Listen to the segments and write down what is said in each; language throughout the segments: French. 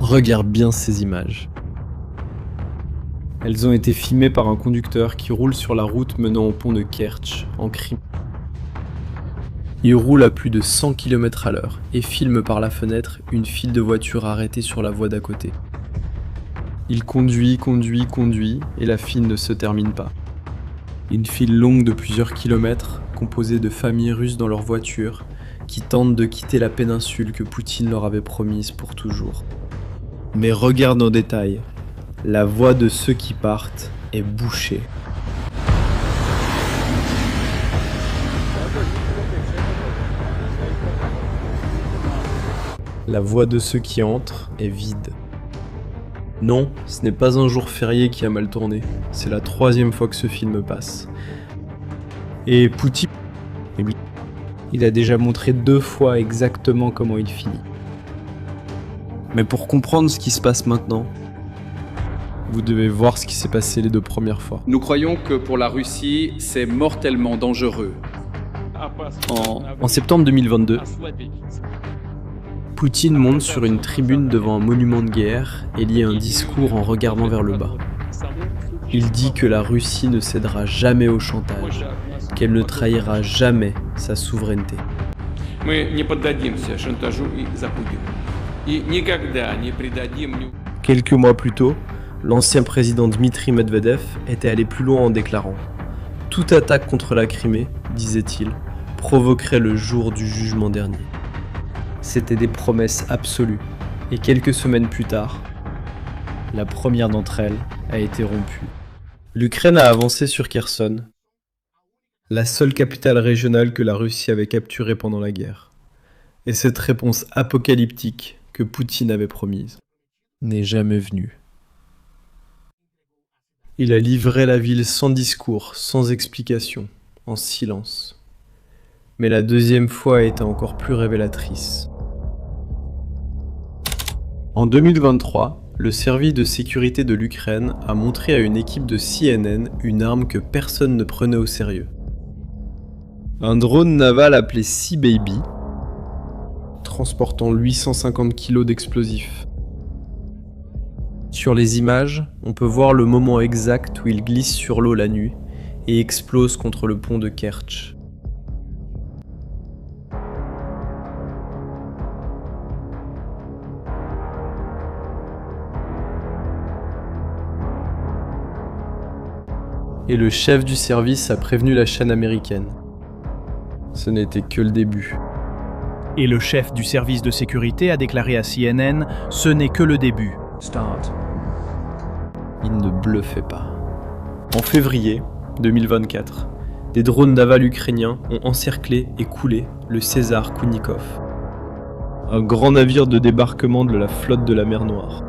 Regarde bien ces images. Elles ont été filmées par un conducteur qui roule sur la route menant au pont de Kertch, en Crimée. Il roule à plus de 100 km/h et filme par la fenêtre une file de voitures arrêtées sur la voie d'à côté. Il conduit et la file ne se termine pas. Une file longue de plusieurs kilomètres, composée de familles russes dans leurs voitures, qui tentent de quitter la péninsule que Poutine leur avait promise pour toujours. Mais regarde en détail, la voie de ceux qui partent est bouchée. La voie de ceux qui entrent est vide. Non, ce n'est pas un jour férié qui a mal tourné, c'est la 3e fois que ce film passe. Et Poutine, il a déjà montré 2 fois exactement comment il finit. Mais pour comprendre ce qui se passe maintenant, vous devez voir ce qui s'est passé les 2 premières fois. Nous croyons que pour la Russie, c'est mortellement dangereux. En septembre 2022, Poutine monte sur une tribune devant un monument de guerre et lit un discours en regardant vers le bas. Il dit que la Russie ne cédera jamais au chantage, qu'elle ne trahira jamais sa souveraineté. Quelques mois plus tôt, l'ancien président Dmitri Medvedev était allé plus loin en déclarant « Toute attaque contre la Crimée, disait-il, provoquerait le jour du jugement dernier ». C'était des promesses absolues, et quelques semaines plus tard, la première d'entre elles a été rompue. L'Ukraine a avancé sur Kherson, la seule capitale régionale que la Russie avait capturée pendant la guerre. Et cette réponse apocalyptique que Poutine avait promise n'est jamais venue. Il a livré la ville sans discours, sans explication, en silence. Mais la 2e fois a été encore plus révélatrice. En 2023, le service de sécurité de l'Ukraine a montré à une équipe de CNN une arme que personne ne prenait au sérieux. Un drone naval appelé Sea Baby, transportant 850 kg d'explosifs. Sur les images, on peut voir le moment exact où il glisse sur l'eau la nuit et explose contre le pont de Kertch. Et le chef du service a prévenu la chaîne américaine. Ce n'était que le début. Et le chef du service de sécurité a déclaré à CNN « Ce n'est que le début. Start ». Il ne bluffait pas. En février 2024, des drones navals ukrainiens ont encerclé et coulé le César Kounikov, un grand navire de débarquement de la flotte de la mer Noire.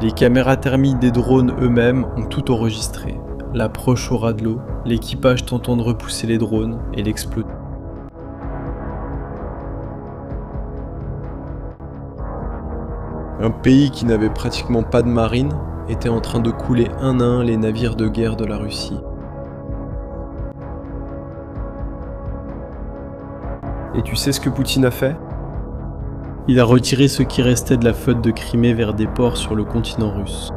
Les caméras thermiques des drones eux-mêmes ont tout enregistré. L'approche au ras de l'eau, l'équipage tentant de repousser les drones et l'explosion. Un pays qui n'avait pratiquement pas de marine était en train de couler un à un les navires de guerre de la Russie. Et tu sais ce que Poutine a fait ? Il a retiré ce qui restait de la flotte de Crimée vers des ports sur le continent russe.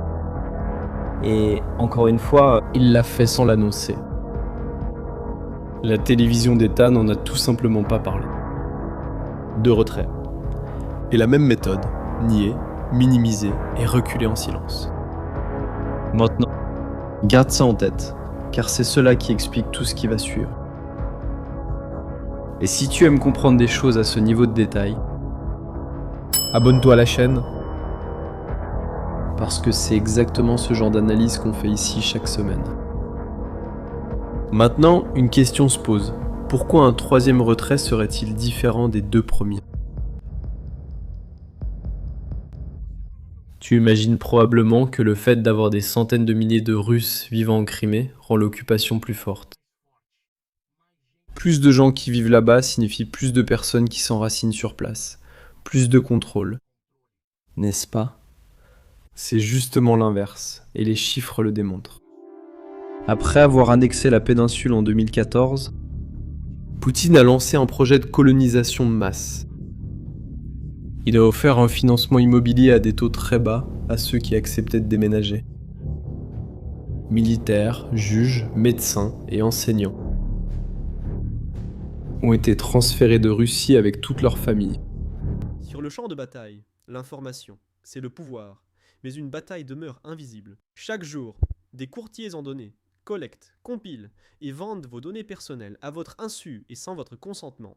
Et encore une fois, il l'a fait sans l'annoncer. La télévision d'État n'en a tout simplement pas parlé. De retrait. Et la même méthode, nier, minimiser et reculer en silence. Maintenant, garde ça en tête, car c'est cela qui explique tout ce qui va suivre. Et si tu aimes comprendre des choses à ce niveau de détail, abonne-toi à la chaîne, parce que c'est exactement ce genre d'analyse qu'on fait ici chaque semaine. Maintenant, une question se pose. Pourquoi un 3e retrait serait-il différent des 2 premiers ? Tu imagines probablement que le fait d'avoir des centaines de milliers de Russes vivant en Crimée rend l'occupation plus forte. Plus de gens qui vivent là-bas signifie plus de personnes qui s'enracinent sur place, plus de contrôle. N'est-ce pas ? C'est justement l'inverse, et les chiffres le démontrent. Après avoir annexé la péninsule en 2014, Poutine a lancé un projet de colonisation de masse. Il a offert un financement immobilier à des taux très bas à ceux qui acceptaient de déménager. Militaires, juges, médecins et enseignants ont été transférés de Russie avec toute leur famille. Sur le champ de bataille, l'information, c'est le pouvoir, mais une bataille demeure invisible. Chaque jour, des courtiers en données collectent, compilent et vendent vos données personnelles à votre insu et sans votre consentement.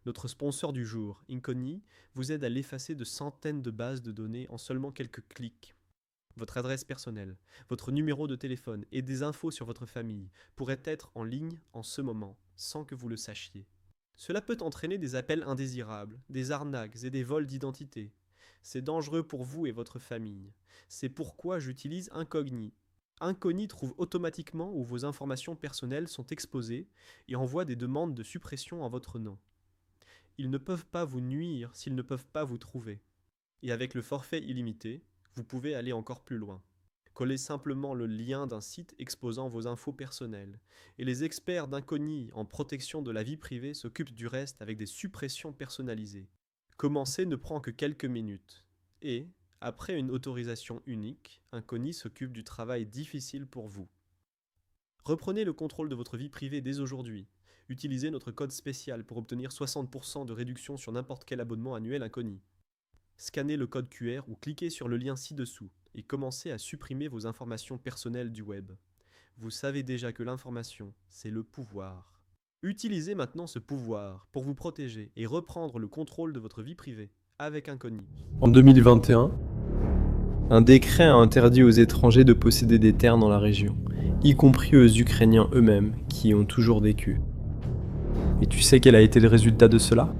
Notre sponsor du jour, Incogni, vous aide à l'effacer de centaines de bases de données en seulement quelques clics. Votre adresse personnelle, votre numéro de téléphone et des infos sur votre famille pourraient être en ligne en ce moment, sans que vous le sachiez. Cela peut entraîner des appels indésirables, des arnaques et des vols d'identité. C'est dangereux pour vous et votre famille. C'est pourquoi j'utilise Incogni. Incogni trouve automatiquement où vos informations personnelles sont exposées et envoie des demandes de suppression en votre nom. Ils ne peuvent pas vous nuire s'ils ne peuvent pas vous trouver. Et avec le forfait illimité, vous pouvez aller encore plus loin. Collez simplement le lien d'un site exposant vos infos personnelles. Et les experts d'Incogni en protection de la vie privée s'occupent du reste avec des suppressions personnalisées. Commencer ne prend que quelques minutes. Et, après une autorisation unique, Incogni s'occupe du travail difficile pour vous. Reprenez le contrôle de votre vie privée dès aujourd'hui. Utilisez notre code spécial pour obtenir 60% de réduction sur n'importe quel abonnement annuel Incogni. Scannez le code QR ou cliquez sur le lien ci-dessous et commencez à supprimer vos informations personnelles du web. Vous savez déjà que l'information, c'est le pouvoir. Utilisez maintenant ce pouvoir pour vous protéger et reprendre le contrôle de votre vie privée avec Incogni. En 2021, un décret a interdit aux étrangers de posséder des terres dans la région, y compris aux Ukrainiens eux-mêmes qui y ont toujours vécu. Et tu sais quel a été le résultat de cela ?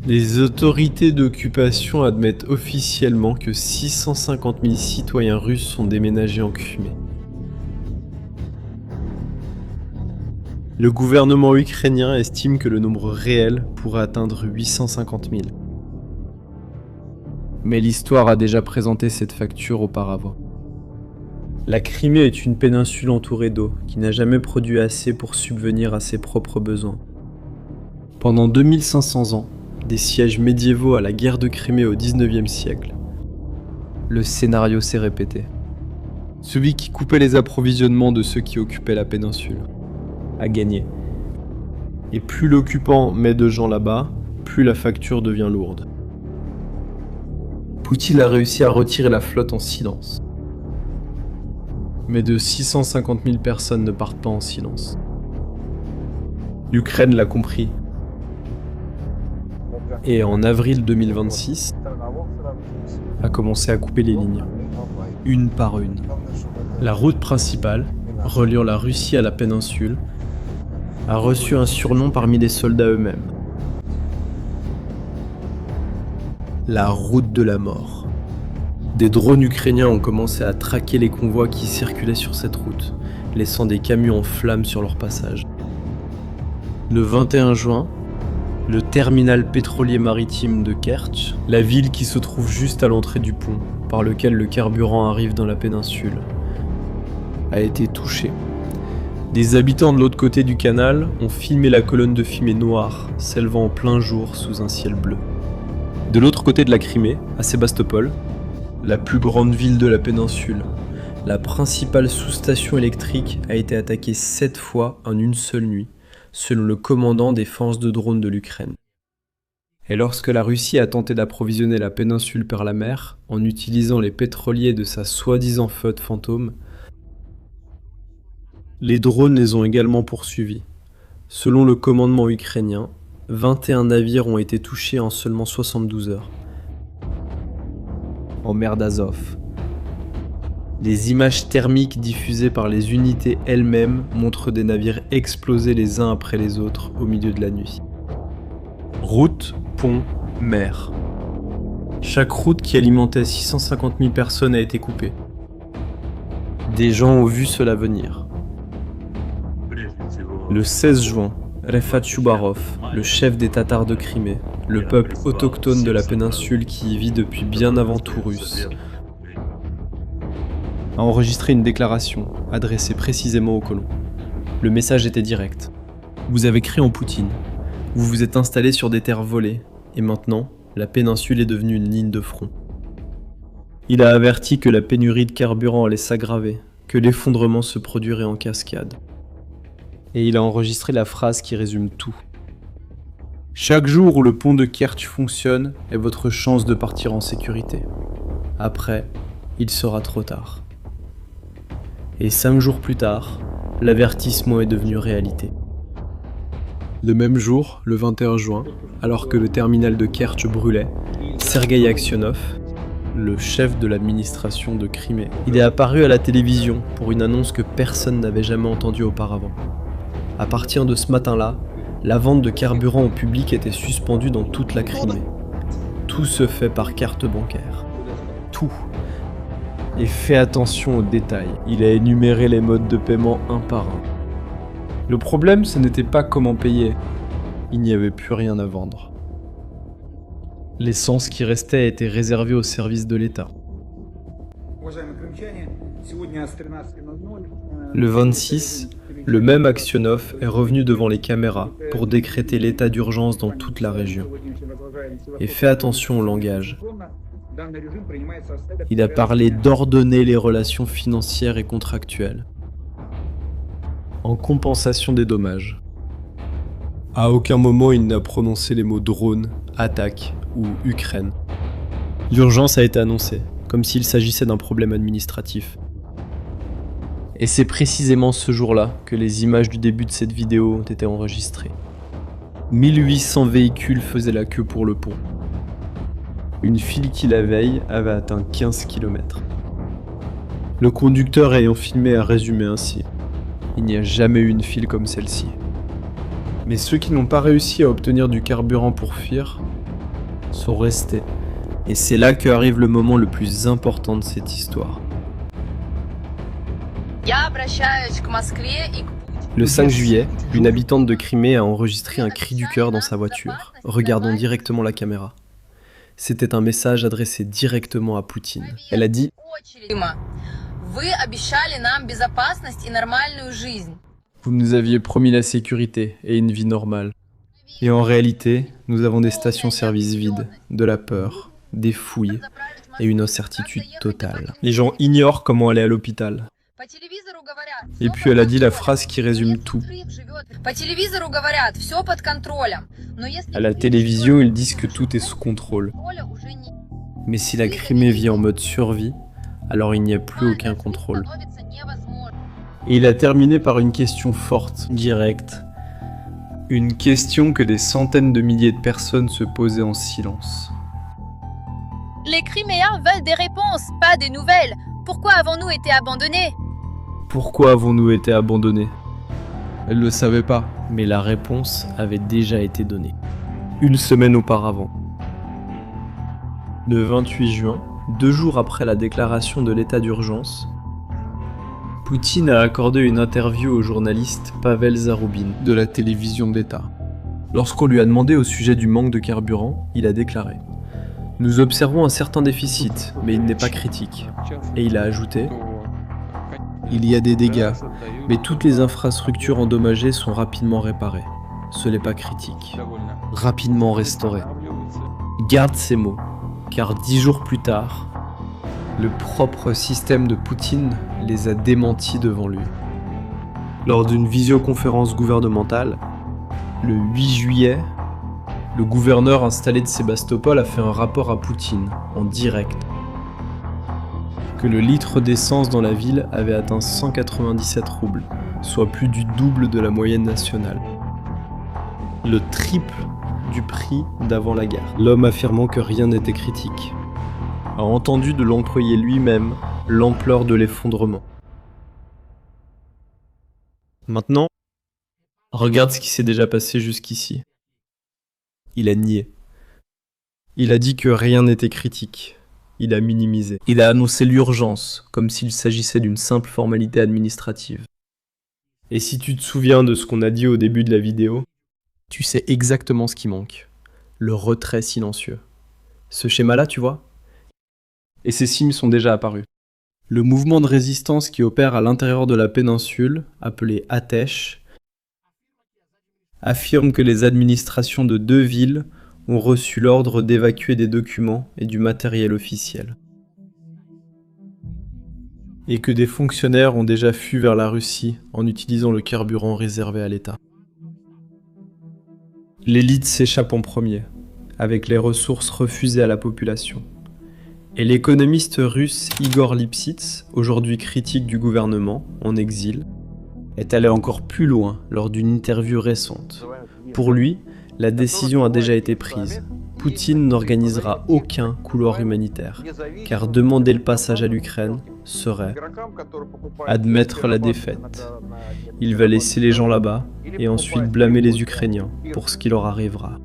Les autorités d'occupation admettent officiellement que 650 000 citoyens russes sont déménagés en Crimée. Le gouvernement ukrainien estime que le nombre réel pourrait atteindre 850 000. Mais l'histoire a déjà présenté cette facture auparavant. La Crimée est une péninsule entourée d'eau qui n'a jamais produit assez pour subvenir à ses propres besoins. Pendant 2500 ans, des sièges médiévaux à la guerre de Crimée au XIXe siècle, le scénario s'est répété. Celui qui coupait les approvisionnements de ceux qui occupaient la péninsule a gagné. Et plus l'occupant met de gens là-bas, plus la facture devient lourde. Poutine a réussi à retirer la flotte en silence. Mais de 650 000 personnes ne partent pas en silence. L'Ukraine l'a compris. Et en avril 2026, a commencé à couper les lignes, une par une. La route principale, reliant la Russie à la péninsule, a reçu un surnom parmi les soldats eux-mêmes. La route de la mort. Des drones ukrainiens ont commencé à traquer les convois qui circulaient sur cette route, laissant des camions en flammes sur leur passage. Le 21 juin, le terminal pétrolier maritime de Kerch, la ville qui se trouve juste à l'entrée du pont par lequel le carburant arrive dans la péninsule, a été touché. Des habitants de l'autre côté du canal ont filmé la colonne de fumée noire s'élevant en plein jour sous un ciel bleu. De l'autre côté de la Crimée, à Sébastopol, la plus grande ville de la péninsule, la principale sous-station électrique a été attaquée 7 fois en une seule nuit, selon le commandant des forces de drones de l'Ukraine. Et lorsque la Russie a tenté d'approvisionner la péninsule par la mer, en utilisant les pétroliers de sa soi-disant flotte fantôme, les drones les ont également poursuivis. Selon le commandement ukrainien, 21 navires ont été touchés en seulement 72 heures. En mer d'Azov. Les images thermiques diffusées par les unités elles-mêmes montrent des navires exploser les uns après les autres au milieu de la nuit. Route, pont, mer. Chaque route qui alimentait 650 000 personnes a été coupée. Des gens ont vu cela venir. Le 16 juin, Refat Chubarov, le chef des Tatars de Crimée, le peuple autochtone de la péninsule qui y vit depuis bien avant tout russe, a enregistré une déclaration adressée précisément aux colons. Le message était direct. Vous avez créé en Poutine. Vous vous êtes installé sur des terres volées. Et maintenant, la péninsule est devenue une ligne de front. Il a averti que la pénurie de carburant allait s'aggraver, que l'effondrement se produirait en cascade. Et il a enregistré la phrase qui résume tout. Chaque jour où le pont de Kertch fonctionne est votre chance de partir en sécurité. Après, il sera trop tard. Et 5 jours plus tard, l'avertissement est devenu réalité. Le même jour, le 21 juin, alors que le terminal de Kertch brûlait, Sergueï Aksionov, le chef de l'administration de Crimée, il est apparu à la télévision pour une annonce que personne n'avait jamais entendue auparavant. À partir de ce matin-là, la vente de carburant au public était suspendue dans toute la Crimée. Tout se fait par carte bancaire. Tout. Et fais attention aux détails. Il a énuméré les modes de paiement un par un. Le problème, ce n'était pas comment payer. Il n'y avait plus rien à vendre. L'essence qui restait était réservée au service de l'État. Le 26, le même Aksionov est revenu devant les caméras pour décréter l'état d'urgence dans toute la région. Et fais attention au langage. Il a parlé d'ordonner les relations financières et contractuelles, en compensation des dommages. À aucun moment il n'a prononcé les mots drone, attaque ou Ukraine. L'urgence a été annoncée, comme s'il s'agissait d'un problème administratif. Et c'est précisément ce jour-là que les images du début de cette vidéo ont été enregistrées. 1800 véhicules faisaient la queue pour le pont. Une file qui la veille avait atteint 15 km. Le conducteur ayant filmé a résumé ainsi. Il n'y a jamais eu une file comme celle-ci. Mais ceux qui n'ont pas réussi à obtenir du carburant pour fuir sont restés. Et c'est là qu'arrive le moment le plus important de cette histoire. Le 5 juillet, une habitante de Crimée a enregistré un cri du cœur dans sa voiture, regardant directement la caméra. C'était un message adressé directement à Poutine. Elle a dit « Vous nous aviez promis la sécurité et une vie normale. Et en réalité, nous avons des stations-service vides, de la peur, des fouilles et une incertitude totale. Les gens ignorent comment aller à l'hôpital. » Et puis elle a dit la phrase qui résume tout. À la télévision, ils disent que tout est sous contrôle. Mais si la Crimée vit en mode survie, alors il n'y a plus aucun contrôle. Et il a terminé par une question forte, directe. Une question que des centaines de milliers de personnes se posaient en silence. Les Criméens veulent des réponses, pas des nouvelles. Pourquoi avons-nous été abandonnés ? Pourquoi avons-nous été abandonnés ? Elle ne le savait pas, mais la réponse avait déjà été donnée. Une semaine auparavant. Le 28 juin, 2 jours après la déclaration de l'état d'urgence, Poutine a accordé une interview au journaliste Pavel Zarubin de la télévision d'État. Lorsqu'on lui a demandé au sujet du manque de carburant, il a déclaré « Nous observons un certain déficit, mais il n'est pas critique. » Et il a ajouté « Il y a des dégâts, mais toutes les infrastructures endommagées sont rapidement réparées. Ce n'est pas critique. Rapidement restaurées. » Garde ces mots, car 10 jours plus tard, le propre système de Poutine les a démentis devant lui. Lors d'une visioconférence gouvernementale, le 8 juillet, le gouverneur installé de Sébastopol a fait un rapport à Poutine, en direct, que le litre d'essence dans la ville avait atteint 197 roubles, soit plus du double de la moyenne nationale. Le triple du prix d'avant la guerre. L'homme affirmant que rien n'était critique a entendu de l'employé lui-même l'ampleur de l'effondrement. Maintenant, regarde ce qui s'est déjà passé jusqu'ici. Il a nié. Il a dit que rien n'était critique. Il a minimisé. Il a annoncé l'urgence, comme s'il s'agissait d'une simple formalité administrative. Et si tu te souviens de ce qu'on a dit au début de la vidéo, tu sais exactement ce qui manque. Le retrait silencieux. Ce schéma-là, tu vois ? Et ces signes sont déjà apparus. Le mouvement de résistance qui opère à l'intérieur de la péninsule, appelé Atesh, affirme que les administrations de 2 villes ont reçu l'ordre d'évacuer des documents et du matériel officiel. Et que des fonctionnaires ont déjà fui vers la Russie en utilisant le carburant réservé à l'État. L'élite s'échappe en premier, avec les ressources refusées à la population. Et l'économiste russe Igor Lipsitz, aujourd'hui critique du gouvernement, en exil, est allé encore plus loin lors d'une interview récente. Pour lui, la décision a déjà été prise. Poutine n'organisera aucun couloir humanitaire, car demander le passage à l'Ukraine serait admettre la défaite. Il va laisser les gens là-bas et ensuite blâmer les Ukrainiens pour ce qui leur arrivera.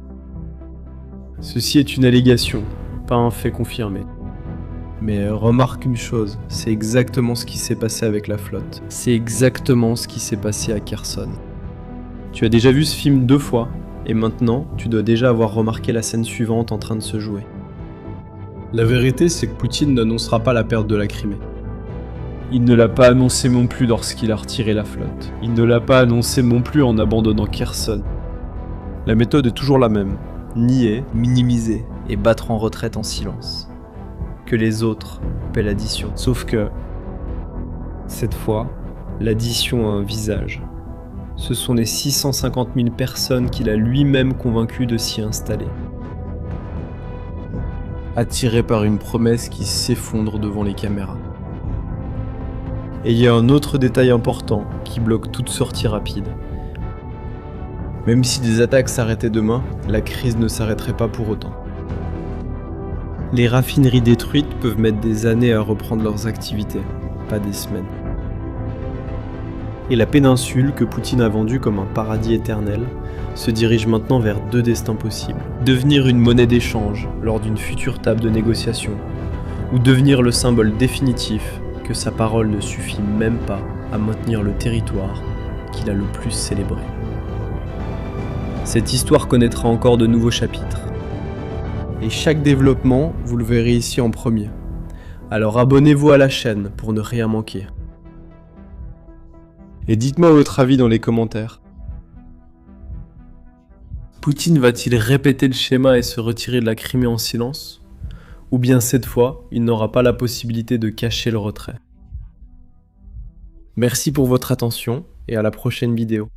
Ceci est une allégation, pas un fait confirmé. Mais remarque une chose, c'est exactement ce qui s'est passé avec la flotte. C'est exactement ce qui s'est passé à Kherson. Tu as déjà vu ce film 2 fois, et maintenant, tu dois déjà avoir remarqué la scène suivante en train de se jouer. La vérité, c'est que Poutine n'annoncera pas la perte de la Crimée. Il ne l'a pas annoncé non plus lorsqu'il a retiré la flotte. Il ne l'a pas annoncé non plus en abandonnant Kherson. La méthode est toujours la même. Nier, minimiser et battre en retraite en silence. Que les autres paient l'addition. Sauf que, cette fois, l'addition a un visage. Ce sont les 650 000 personnes qu'il a lui-même convaincu de s'y installer. Attiré par une promesse qui s'effondre devant les caméras. Et il y a un autre détail important qui bloque toute sortie rapide. Même si des attaques s'arrêtaient demain, la crise ne s'arrêterait pas pour autant. Les raffineries détruites peuvent mettre des années à reprendre leurs activités, pas des semaines. Et la péninsule que Poutine a vendue comme un paradis éternel se dirige maintenant vers 2 destins possibles. Devenir une monnaie d'échange lors d'une future table de négociation, ou devenir le symbole définitif que sa parole ne suffit même pas à maintenir le territoire qu'il a le plus célébré. Cette histoire connaîtra encore de nouveaux chapitres. Et chaque développement, vous le verrez ici en premier. Alors abonnez-vous à la chaîne pour ne rien manquer. Et dites-moi votre avis dans les commentaires. Poutine va-t-il répéter le schéma et se retirer de la Crimée en silence? Ou bien cette fois, il n'aura pas la possibilité de cacher le retrait? Merci pour votre attention et à la prochaine vidéo.